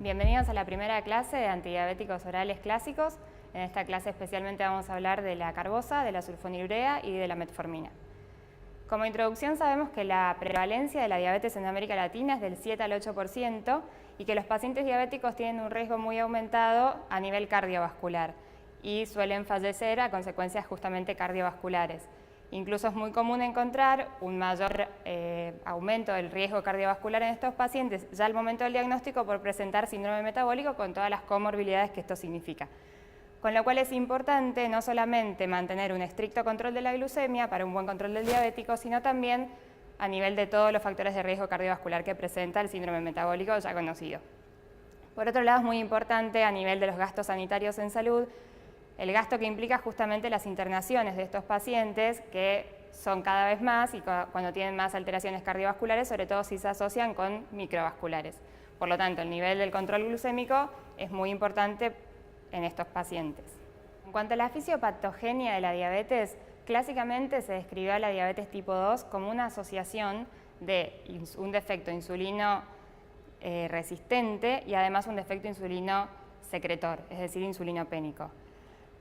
Bienvenidos a la primera clase de antidiabéticos orales clásicos. En esta clase especialmente vamos a hablar de la carbosa, de la sulfonilurea y de la metformina. Como introducción sabemos que la prevalencia de la diabetes en América Latina es del 7 al 8% y que los pacientes diabéticos tienen un riesgo muy aumentado a nivel cardiovascular y suelen fallecer a consecuencias justamente cardiovasculares. Incluso es muy común encontrar un mayor aumento del riesgo cardiovascular en estos pacientes ya al momento del diagnóstico por presentar síndrome metabólico con todas las comorbilidades que esto significa. Con lo cual es importante no solamente mantener un estricto control de la glucemia para un buen control del diabético, sino también a nivel de todos los factores de riesgo cardiovascular que presenta el síndrome metabólico ya conocido. Por otro lado, es muy importante a nivel de los gastos sanitarios en salud, el gasto que implica justamente las internaciones de estos pacientes, que son cada vez más y cuando tienen más alteraciones cardiovasculares, sobre todo si se asocian con microvasculares. Por lo tanto, el nivel del control glucémico es muy importante en estos pacientes. En cuanto a la fisiopatogenia de la diabetes, clásicamente se describió a la diabetes tipo 2 como una asociación de un defecto insulino resistente y además un defecto insulino secretor, es decir, insulinopénico.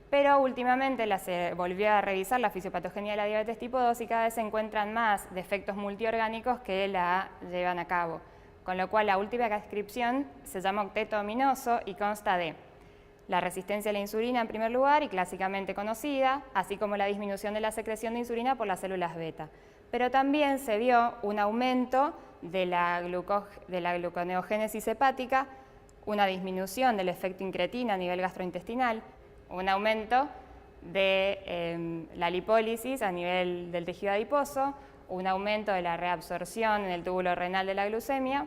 Pero últimamente se volvió a revisar la fisiopatogenia de la diabetes tipo 2 y cada vez se encuentran más defectos multiorgánicos que la llevan a cabo. Con lo cual la última descripción se llama octeto ominoso y consta de la resistencia a la insulina en primer lugar y clásicamente conocida, así como la disminución de la secreción de insulina por las células beta. Pero también se vio un aumento de la gluconeogénesis hepática, una disminución del efecto incretina a nivel gastrointestinal, un aumento de la lipólisis a nivel del tejido adiposo, un aumento de la reabsorción en el túbulo renal de la glucemia,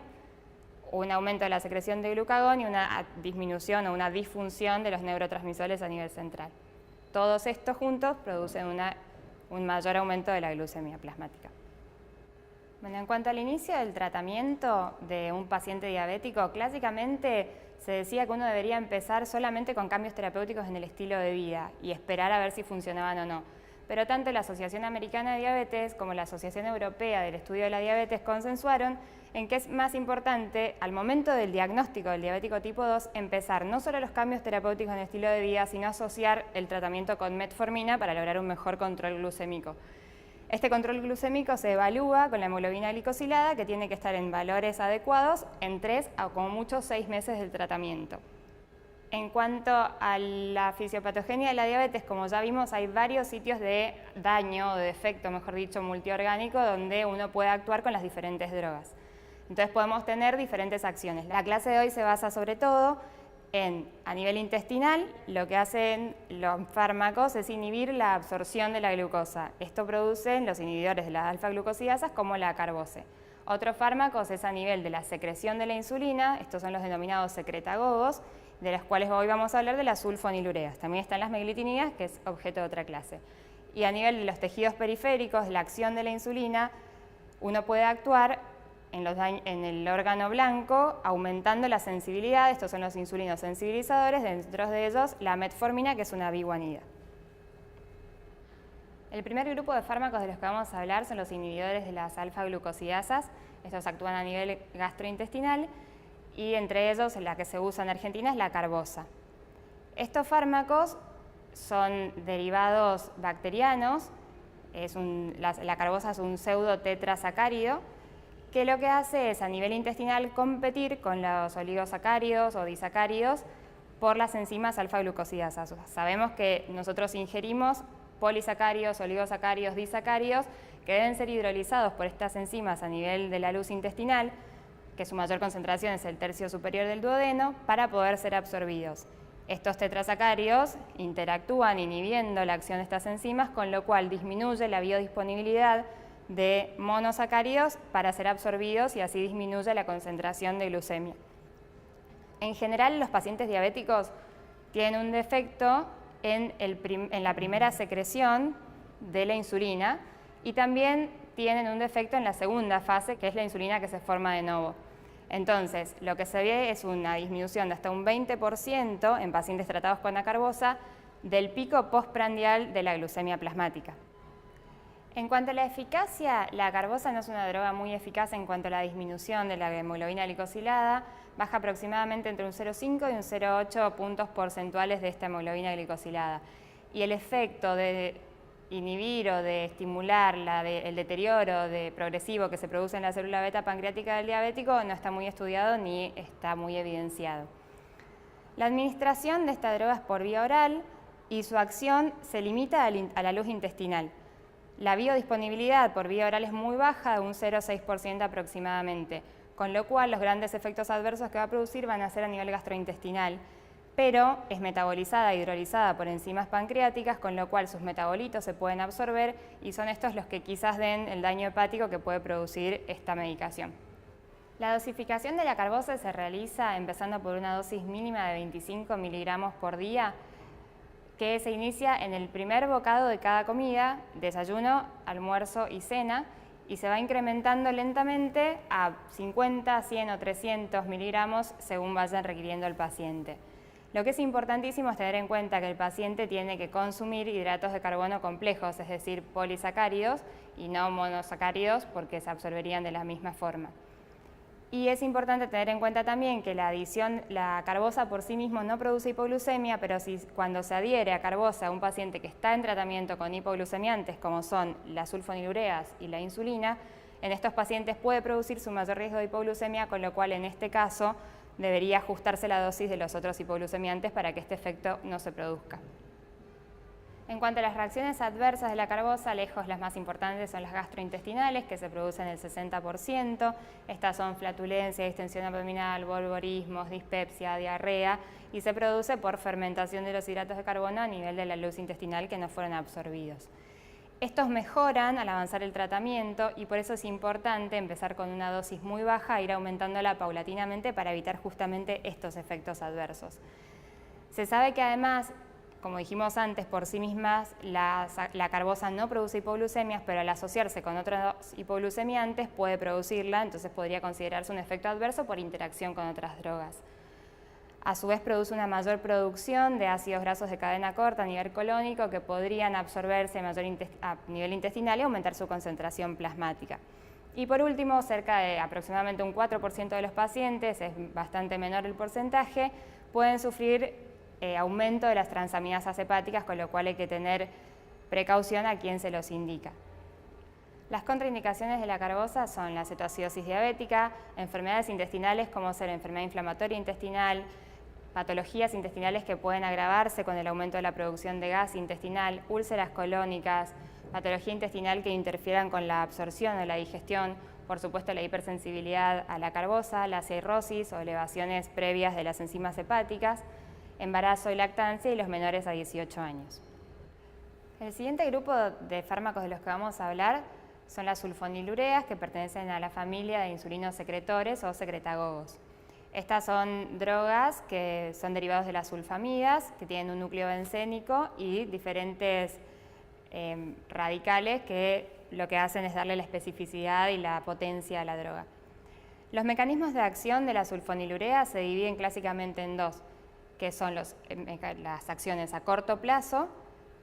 un aumento de la secreción de glucagón y una disminución o una disfunción de los neurotransmisores a nivel central. Todos estos juntos producen un mayor aumento de la glucemia plasmática. Bueno, en cuanto al inicio del tratamiento de un paciente diabético, clásicamente se decía que uno debería empezar solamente con cambios terapéuticos en el estilo de vida y esperar a ver si funcionaban o no. Pero tanto la Asociación Americana de Diabetes como la Asociación Europea del Estudio de la Diabetes consensuaron en que es más importante, al momento del diagnóstico del diabético tipo 2, empezar no solo los cambios terapéuticos en el estilo de vida, sino asociar el tratamiento con metformina para lograr un mejor control glucémico. Este control glucémico se evalúa con la hemoglobina glicosilada, que tiene que estar en valores adecuados en 3 o como mucho 6 meses del tratamiento. En cuanto a la fisiopatogenia de la diabetes, como ya vimos, hay varios sitios de daño o de defecto, mejor dicho, multiorgánico, donde uno puede actuar con las diferentes drogas. Entonces podemos tener diferentes acciones. La clase de hoy se basa sobre todo a nivel intestinal, lo que hacen los fármacos es inhibir la absorción de la glucosa. Esto producen los inhibidores de las alfa-glucosidasas como la carbose. Otros fármacos es a nivel de la secreción de la insulina, estos son los denominados secretagogos, de los cuales hoy vamos a hablar de las sulfonilureas. También están las meglitinidas, que es objeto de otra clase. Y a nivel de los tejidos periféricos, la acción de la insulina, uno puede actuar en el órgano blanco, aumentando la sensibilidad. Estos son los insulinos sensibilizadores, dentro de ellos la metformina, que es una biguanida. El primer grupo de fármacos de los que vamos a hablar son los inhibidores de las alfa-glucosidasas. Estos actúan a nivel gastrointestinal y entre ellos la que se usa en Argentina es la carbosa. Estos fármacos son derivados bacterianos, la carbosa es un pseudotetrasacárido, que lo que hace es a nivel intestinal competir con los oligosacáridos o disacáridos por las enzimas alfa-glucosidasas. Sabemos que nosotros ingerimos polisacáridos, oligosacáridos, disacáridos que deben ser hidrolizados por estas enzimas a nivel de la luz intestinal, que su mayor concentración es el tercio superior del duodeno, para poder ser absorbidos. Estos tetrasacáridos interactúan inhibiendo la acción de estas enzimas, con lo cual disminuye la biodisponibilidad de monosacáridos para ser absorbidos y así disminuye la concentración de glucemia. En general, los pacientes diabéticos tienen un defecto en la primera secreción de la insulina y también tienen un defecto en la segunda fase, que es la insulina que se forma de nuevo. Entonces, lo que se ve es una disminución de hasta un 20% en pacientes tratados con acarbosa del pico postprandial de la glucemia plasmática. En cuanto a la eficacia, la carbosa no es una droga muy eficaz en cuanto a la disminución de la hemoglobina glicosilada, baja aproximadamente entre un 0,5 y un 0,8 puntos porcentuales de esta hemoglobina glicosilada. Y el efecto de inhibir o de estimular el deterioro progresivo que se produce en la célula beta pancreática del diabético no está muy estudiado ni está muy evidenciado. La administración de esta droga es por vía oral y su acción se limita a la luz intestinal. La biodisponibilidad por vía oral es muy baja, de un 0,6% aproximadamente, con lo cual los grandes efectos adversos que va a producir van a ser a nivel gastrointestinal, pero es metabolizada e hidrolizada por enzimas pancreáticas, con lo cual sus metabolitos se pueden absorber y son estos los que quizás den el daño hepático que puede producir esta medicación. La dosificación de la carbosa se realiza empezando por una dosis mínima de 25 miligramos por día, que se inicia en el primer bocado de cada comida, desayuno, almuerzo y cena, y se va incrementando lentamente a 50, 100 o 300 miligramos según vayan requiriendo el paciente. Lo que es importantísimo es tener en cuenta que el paciente tiene que consumir hidratos de carbono complejos, es decir, polisacáridos y no monosacáridos, porque se absorberían de la misma forma. Y es importante tener en cuenta también que la carbosa por sí mismo no produce hipoglucemia, pero cuando se adhiere a carbosa a un paciente que está en tratamiento con hipoglucemiantes, como son las sulfonilureas y la insulina, en estos pacientes puede producir su mayor riesgo de hipoglucemia, con lo cual en este caso debería ajustarse la dosis de los otros hipoglucemiantes para que este efecto no se produzca. En cuanto a las reacciones adversas de la carbosa, lejos las más importantes son las gastrointestinales, que se producen el 60%. Estas son flatulencia, distensión abdominal, bolvorismos, dispepsia, diarrea, y se produce por fermentación de los hidratos de carbono a nivel de la luz intestinal que no fueron absorbidos. Estos mejoran al avanzar el tratamiento y por eso es importante empezar con una dosis muy baja e ir aumentándola paulatinamente para evitar justamente estos efectos adversos. Se sabe que además, como dijimos antes, por sí mismas la carbosa no produce hipoglucemias, pero al asociarse con otros hipoglucemiantes puede producirla, entonces podría considerarse un efecto adverso por interacción con otras drogas. A su vez produce una mayor producción de ácidos grasos de cadena corta a nivel colónico que podrían absorberse a nivel intestinal y aumentar su concentración plasmática. Y por último, cerca de aproximadamente un 4% de los pacientes, es bastante menor el porcentaje, pueden sufrir aumento de las transaminasas hepáticas, con lo cual hay que tener precaución a quien se los indica. Las contraindicaciones de la carbosa son la cetoacidosis diabética, enfermedades intestinales como ser enfermedad inflamatoria intestinal, patologías intestinales que pueden agravarse con el aumento de la producción de gas intestinal, úlceras colónicas, patología intestinal que interfieran con la absorción o la digestión, por supuesto la hipersensibilidad a la carbosa, la cirrosis o elevaciones previas de las enzimas hepáticas, embarazo y lactancia y los menores a 18 años. El siguiente grupo de fármacos de los que vamos a hablar son las sulfonilureas, que pertenecen a la familia de insulinosecretores o secretagogos. Estas son drogas que son derivados de las sulfamidas, que tienen un núcleo bencénico y diferentes radicales que lo que hacen es darle la especificidad y la potencia a la droga. Los mecanismos de acción de las sulfonilureas se dividen clásicamente en dos, que son las acciones a corto plazo,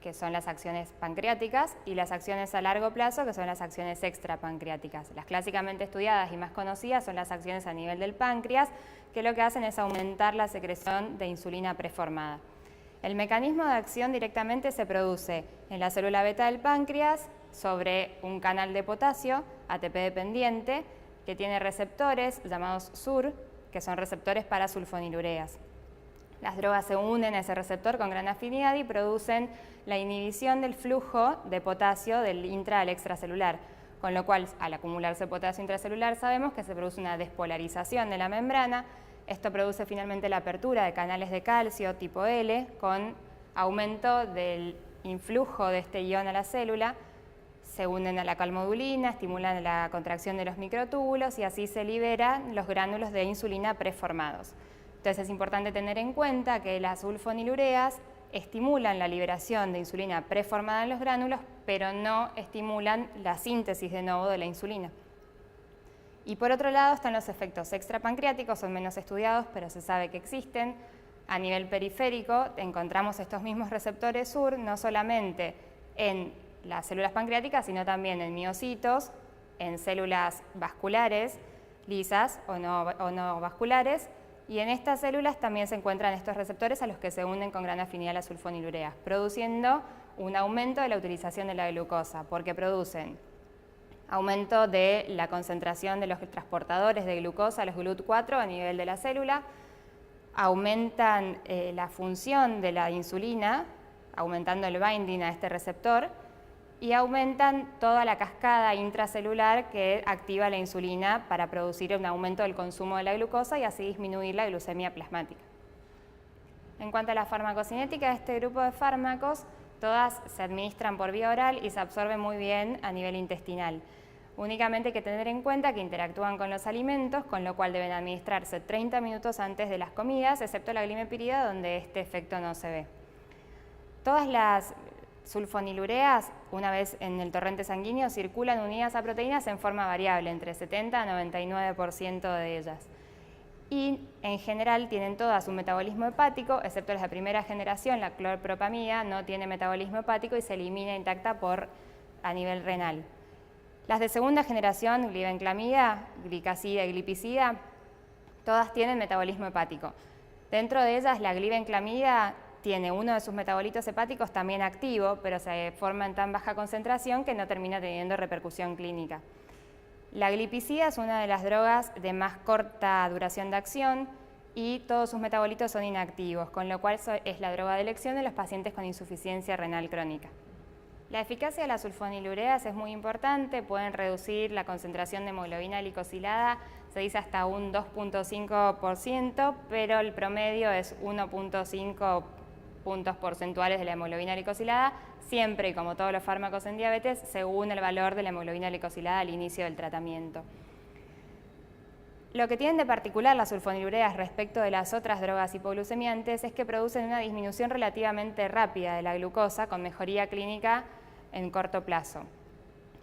que son las acciones pancreáticas, y las acciones a largo plazo, que son las acciones extrapancreáticas. Las clásicamente estudiadas y más conocidas son las acciones a nivel del páncreas, que lo que hacen es aumentar la secreción de insulina preformada. El mecanismo de acción directamente se produce en la célula beta del páncreas sobre un canal de potasio, ATP dependiente, que tiene receptores llamados SUR, que son receptores para sulfonilureas. Las drogas se unen a ese receptor con gran afinidad y producen la inhibición del flujo de potasio del intra al extracelular, con lo cual al acumularse potasio intracelular sabemos que se produce una despolarización de la membrana. Esto produce finalmente la apertura de canales de calcio tipo L con aumento del influjo de este ion a la célula, se unen a la calmodulina, estimulan la contracción de los microtúbulos y así se liberan los gránulos de insulina preformados. Entonces es importante tener en cuenta que las sulfonilureas estimulan la liberación de insulina preformada en los gránulos, pero no estimulan la síntesis de nuevo de la insulina. Y por otro lado están los efectos extrapancreáticos, son menos estudiados, pero se sabe que existen. A nivel periférico encontramos estos mismos receptores SUR, no solamente en las células pancreáticas, sino también en miocitos, en células vasculares, lisas o no vasculares, Y en estas células también se encuentran estos receptores a los que se unen con gran afinidad las sulfonilureas, produciendo un aumento de la utilización de la glucosa, porque producen aumento de la concentración de los transportadores de glucosa, los GLUT4, a nivel de la célula, aumentan la función de la insulina, aumentando el binding a este receptor, y aumentan toda la cascada intracelular que activa la insulina para producir un aumento del consumo de la glucosa y así disminuir la glucemia plasmática. En cuanto a la farmacocinética de este grupo de fármacos, todas se administran por vía oral y se absorben muy bien a nivel intestinal. Únicamente hay que tener en cuenta que interactúan con los alimentos, con lo cual deben administrarse 30 minutos antes de las comidas, excepto la glimepirida, donde este efecto no se ve. Todas las sulfonilureas, una vez en el torrente sanguíneo, circulan unidas a proteínas en forma variable, entre 70 a 99% de ellas. Y en general tienen todas un metabolismo hepático, excepto las de primera generación, la clorpropamida no tiene metabolismo hepático y se elimina intacta a nivel renal. Las de segunda generación, glibenclamida, glicazida y glipizida, todas tienen metabolismo hepático. Dentro de ellas, la glibenclamida tiene uno de sus metabolitos hepáticos también activo, pero se forma en tan baja concentración que no termina teniendo repercusión clínica. La glipizida es una de las drogas de más corta duración de acción y todos sus metabolitos son inactivos, con lo cual es la droga de elección de los pacientes con insuficiencia renal crónica. La eficacia de las sulfonilureas es muy importante, pueden reducir la concentración de hemoglobina glicosilada, se dice hasta un 2.5%, pero el promedio es 1.5 puntos porcentuales de la hemoglobina glicosilada, siempre y como todos los fármacos en diabetes, según el valor de la hemoglobina glicosilada al inicio del tratamiento. Lo que tienen de particular las sulfonilureas respecto de las otras drogas hipoglucemiantes es que producen una disminución relativamente rápida de la glucosa con mejoría clínica en corto plazo.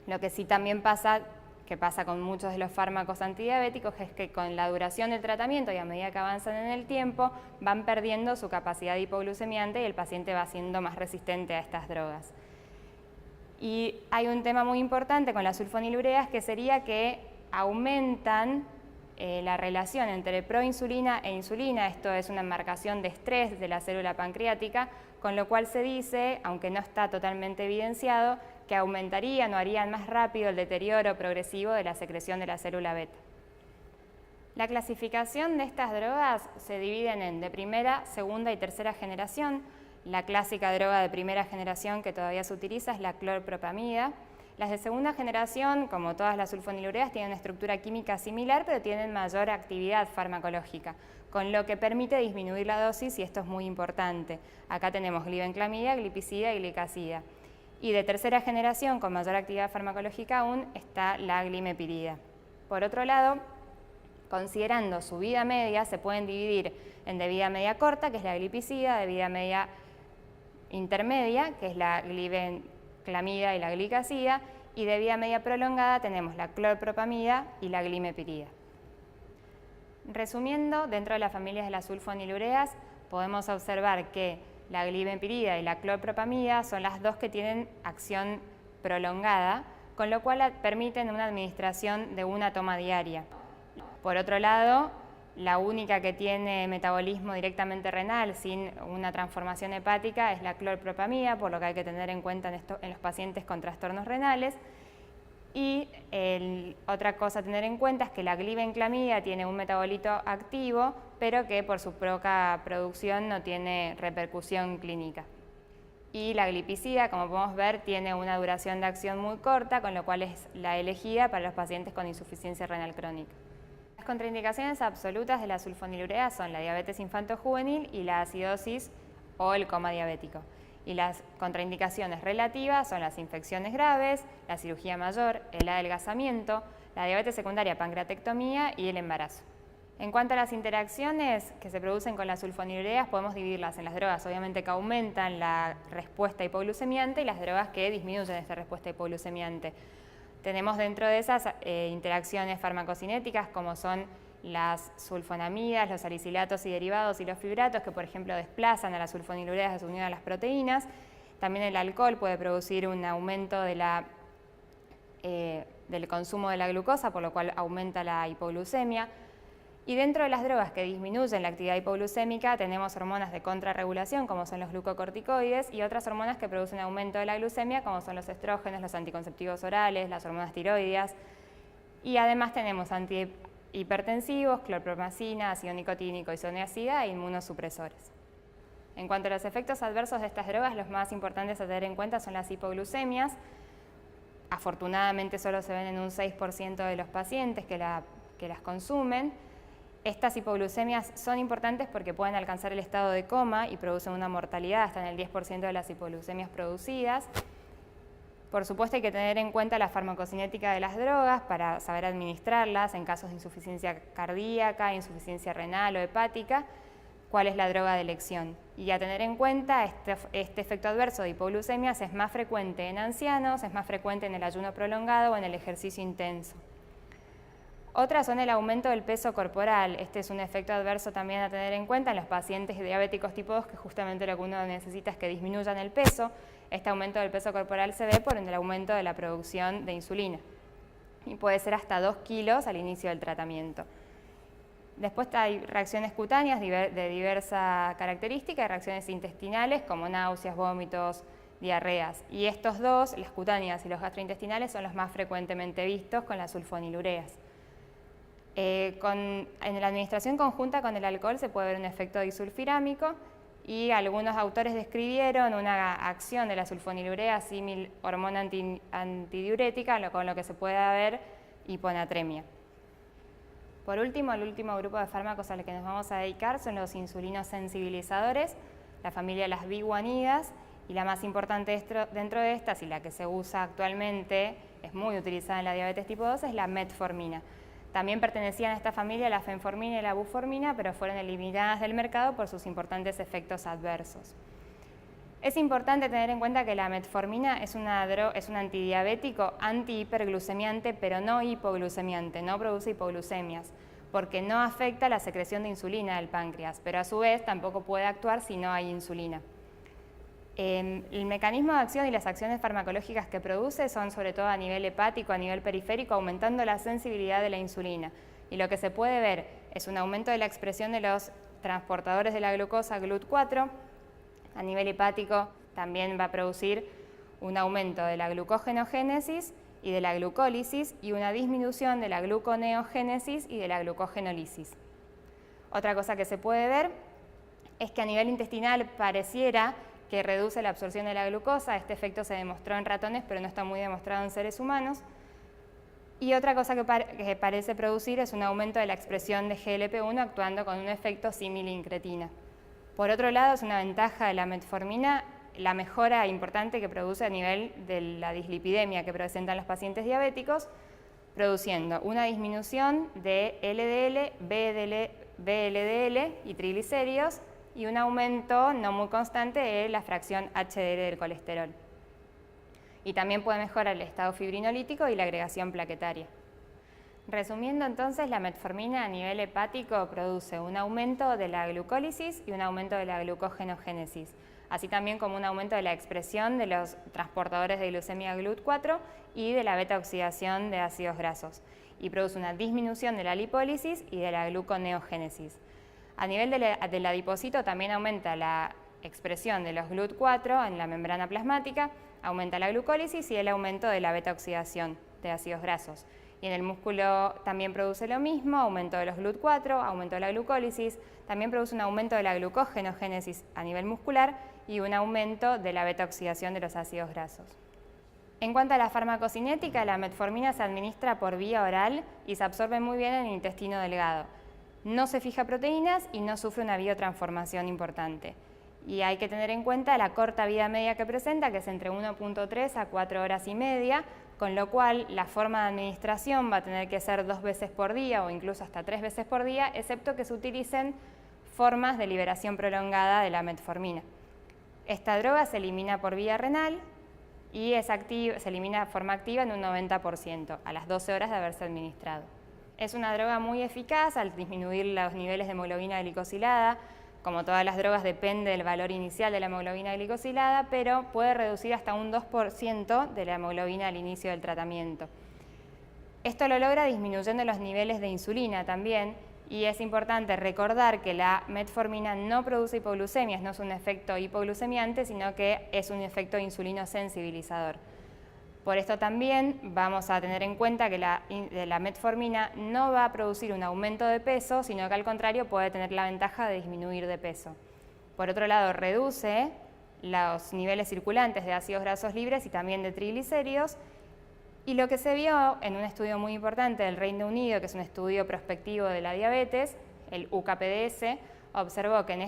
Lo que sí también pasa con muchos de los fármacos antidiabéticos, es que con la duración del tratamiento y a medida que avanzan en el tiempo, van perdiendo su capacidad hipoglucemiante y el paciente va siendo más resistente a estas drogas. Y hay un tema muy importante con las sulfonilureas, que sería que aumentan la relación entre proinsulina e insulina. Esto es una marcación de estrés de la célula pancreática, con lo cual se dice, aunque no está totalmente evidenciado, que aumentarían o harían más rápido el deterioro progresivo de la secreción de la célula beta. La clasificación de estas drogas se dividen en de primera, segunda y tercera generación. La clásica droga de primera generación que todavía se utiliza es la clorpropamida. Las de segunda generación, como todas las sulfonilureas, tienen una estructura química similar, pero tienen mayor actividad farmacológica, con lo que permite disminuir la dosis, y esto es muy importante. Acá tenemos glibenclamida, glipizida y glicazida. Y de tercera generación, con mayor actividad farmacológica aún, está la glimepirida. Por otro lado, considerando su vida media, se pueden dividir en de vida media corta, que es la glipizida, de vida media intermedia, que es la glibenclamida y la glicazida, y de vida media prolongada tenemos la clorpropamida y la glimepirida. Resumiendo, dentro de las familias de las sulfonilureas podemos observar que la glimepirida y la clorpropamida son las dos que tienen acción prolongada, con lo cual permiten una administración de una toma diaria. Por otro lado, la única que tiene metabolismo directamente renal sin una transformación hepática es la clorpropamida, por lo que hay que tener en cuenta en los pacientes con trastornos renales. Y otra cosa a tener en cuenta es que la glibenclamida tiene un metabolito activo, pero que por su poca producción no tiene repercusión clínica. Y la glipizida, como podemos ver, tiene una duración de acción muy corta, con lo cual es la elegida para los pacientes con insuficiencia renal crónica. Las contraindicaciones absolutas de la sulfonilurea son la diabetes infanto-juvenil y la acidosis o el coma diabético. Y las contraindicaciones relativas son las infecciones graves, la cirugía mayor, el adelgazamiento, la diabetes secundaria, pancreatectomía y el embarazo. En cuanto a las interacciones que se producen con las sulfonilureas, podemos dividirlas en las drogas obviamente que aumentan la respuesta hipoglucemiante y las drogas que disminuyen esta respuesta hipoglucemiante. Tenemos dentro de esas interacciones farmacocinéticas, como son las sulfonamidas, los salicilatos y derivados y los fibratos, que por ejemplo desplazan a las sulfonilureas unión a las proteínas. También el alcohol puede producir un aumento de del consumo de la glucosa, por lo cual aumenta la hipoglucemia. Y dentro de las drogas que disminuyen la actividad hipoglucémica tenemos hormonas de contrarregulación como son los glucocorticoides y otras hormonas que producen aumento de la glucemia como son los estrógenos, los anticonceptivos orales, las hormonas tiroideas. Y además tenemos antihipertensivos, clorpromacina, ácido nicotínico, isoniazida e inmunosupresores. En cuanto a los efectos adversos de estas drogas, los más importantes a tener en cuenta son las hipoglucemias. Afortunadamente solo se ven en un 6% de los pacientes que las consumen. Estas hipoglucemias son importantes porque pueden alcanzar el estado de coma y producen una mortalidad hasta en el 10% de las hipoglucemias producidas. Por supuesto hay que tener en cuenta la farmacocinética de las drogas para saber administrarlas en casos de insuficiencia cardíaca, insuficiencia renal o hepática, cuál es la droga de elección. Y a tener en cuenta, este efecto adverso de hipoglucemias es más frecuente en ancianos, es más frecuente en el ayuno prolongado o en el ejercicio intenso. Otras son el aumento del peso corporal. Este es un efecto adverso también a tener en cuenta en los pacientes diabéticos tipo 2, que justamente lo que uno necesita es que disminuyan el peso. Este aumento del peso corporal se ve por el aumento de la producción de insulina y puede ser hasta 2 kilos al inicio del tratamiento. Después hay reacciones cutáneas de diversa característica y reacciones intestinales como náuseas, vómitos, diarreas. Y estos dos, las cutáneas y los gastrointestinales, son los más frecuentemente vistos con las sulfonilureas. En la administración conjunta con el alcohol se puede ver un efecto disulfirámico y algunos autores describieron una acción de la sulfonilurea símil hormona antidiurética, con lo que se puede ver hiponatremia. Por último, el último grupo de fármacos al que nos vamos a dedicar son los insulinos sensibilizadores, la familia de las biguanidas, y la más importante dentro de estas y la que se usa actualmente, es muy utilizada en la diabetes tipo 2, es la metformina. También pertenecían a esta familia la fenformina y la buformina, pero fueron eliminadas del mercado por sus importantes efectos adversos. Es importante tener en cuenta que la metformina es un antidiabético antihiperglucemiante, pero no hipoglucemiante, no produce hipoglucemias, porque no afecta la secreción de insulina del páncreas, pero a su vez tampoco puede actuar si no hay insulina. El mecanismo de acción y las acciones farmacológicas que produce son sobre todo a nivel hepático, a nivel periférico, aumentando la sensibilidad de la insulina. Y lo que se puede ver es un aumento de la expresión de los transportadores de la glucosa GLUT4. A nivel hepático también va a producir un aumento de la glucogenogénesis y de la glucólisis y una disminución de la gluconeogénesis y de la glucogenólisis. Otra cosa que se puede ver es que a nivel intestinal pareciera que reduce la absorción de la glucosa. Este efecto se demostró en ratones, pero no está muy demostrado en seres humanos. Y otra cosa que parece producir es un aumento de la expresión de GLP-1 actuando con un efecto símil incretina. Por otro lado, es una ventaja de la metformina la mejora importante que produce a nivel de la dislipidemia que presentan los pacientes diabéticos, produciendo una disminución de LDL, VLDL y triglicéridos y un aumento no muy constante de la fracción HDL del colesterol. Y también puede mejorar el estado fibrinolítico y la agregación plaquetaria. Resumiendo entonces, la metformina a nivel hepático produce un aumento de la glucólisis y un aumento de la glucogenogénesis, así también como un aumento de la expresión de los transportadores de glucemia GLUT4 y de la beta-oxidación de ácidos grasos, y produce una disminución de la lipólisis y de la gluconeogénesis. A nivel del adipocito también aumenta la expresión de los GLUT4 en la membrana plasmática, aumenta la glucólisis y el aumento de la beta-oxidación de ácidos grasos. Y en el músculo también produce lo mismo, aumento de los GLUT4, aumento de la glucólisis, también produce un aumento de la glucogenogénesis a nivel muscular y un aumento de la beta-oxidación de los ácidos grasos. En cuanto a la farmacocinética, la metformina se administra por vía oral y se absorbe muy bien en el intestino delgado. No se fija proteínas y no sufre una biotransformación importante. Y hay que tener en cuenta la corta vida media que presenta, que es entre 1.3 a 4 horas y media, con lo cual la forma de administración va a tener que ser 2 veces por día o incluso hasta 3 veces por día, excepto que se utilicen formas de liberación prolongada de la metformina. Esta droga se elimina por vía renal y se elimina de forma activa en un 90% a las 12 horas de haberse administrado. Es una droga muy eficaz al disminuir los niveles de hemoglobina glicosilada. Como todas las drogas depende del valor inicial de la hemoglobina glicosilada, pero puede reducir hasta un 2% de la hemoglobina al inicio del tratamiento. Esto lo logra disminuyendo los niveles de insulina también Y es importante recordar que la metformina no produce hipoglucemias, no es un efecto hipoglucemiante, sino que es un efecto insulino sensibilizador. Por esto también vamos a tener en cuenta que la metformina no va a producir un aumento de peso, sino que al contrario puede tener la ventaja de disminuir de peso. Por otro lado, reduce los niveles circulantes de ácidos grasos libres y también de triglicéridos. Y lo que se vio en un estudio muy importante del Reino Unido, que es un estudio prospectivo de la diabetes, el UKPDS, observó que en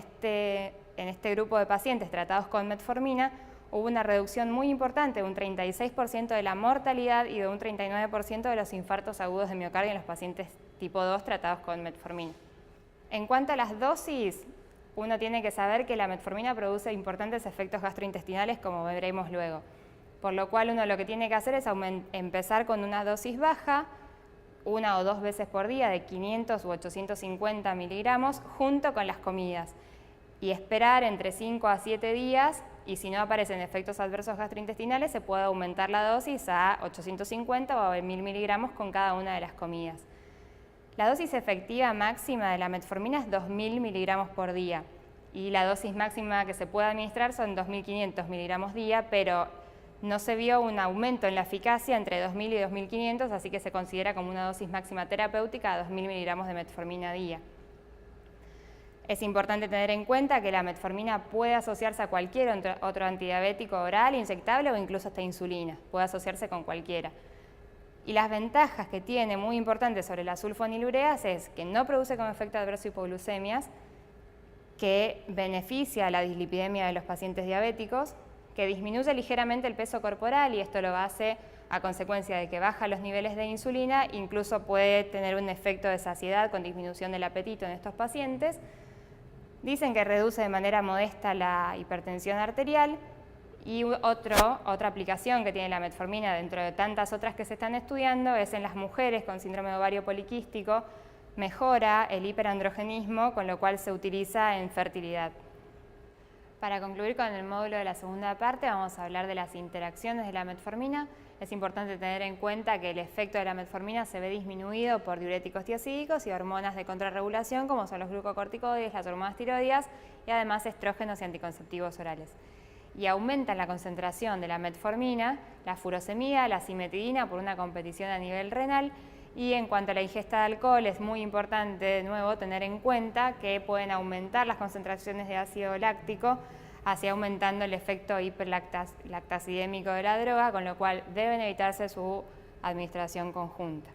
este grupo de pacientes tratados con metformina hubo una reducción muy importante, de un 36% de la mortalidad y de un 39% de los infartos agudos de miocardio en los pacientes tipo 2 tratados con metformina. En cuanto a las dosis, uno tiene que saber que la metformina produce importantes efectos gastrointestinales, como veremos luego. Por lo cual uno lo que tiene que hacer es empezar con una dosis baja, 1 o 2 veces por día, de 500 u 850 miligramos, junto con las comidas. Y esperar entre 5 a 7 días, y si no aparecen efectos adversos gastrointestinales, se puede aumentar la dosis a 850 o a 1000 miligramos con cada una de las comidas. La dosis efectiva máxima de la metformina es 2000 miligramos por día, y la dosis máxima que se puede administrar son 2500 miligramos día, pero no se vio un aumento en la eficacia entre 2000 y 2500, así que se considera como una dosis máxima terapéutica a 2000 miligramos de metformina día. Es importante tener en cuenta que la metformina puede asociarse a cualquier otro antidiabético oral, inyectable o incluso hasta insulina, puede asociarse con cualquiera. Y las ventajas que tiene muy importantes sobre las sulfonilureas es que no produce como efecto adverso hipoglucemias, que beneficia la dislipidemia de los pacientes diabéticos, que disminuye ligeramente el peso corporal, y esto lo hace a consecuencia de que baja los niveles de insulina, incluso puede tener un efecto de saciedad con disminución del apetito en estos pacientes. Dicen que reduce de manera modesta la hipertensión arterial, y otra aplicación que tiene la metformina dentro de tantas otras que se están estudiando es en las mujeres con síndrome de ovario poliquístico, mejora el hiperandrogenismo, con lo cual se utiliza en fertilidad. Para concluir con el módulo de la segunda parte, vamos a hablar de las interacciones de la metformina. Es importante tener en cuenta que el efecto de la metformina se ve disminuido por diuréticos tiazídicos y hormonas de contrarregulación, como son los glucocorticoides, las hormonas tiroideas y además estrógenos y anticonceptivos orales. Y aumentan la concentración de la metformina, la furosemida, la cimetidina por una competición a nivel renal. Y en cuanto a la ingesta de alcohol, es muy importante de nuevo tener en cuenta que pueden aumentar las concentraciones de ácido láctico, así aumentando el efecto hiperlactacidémico de la droga, con lo cual deben evitarse su administración conjunta.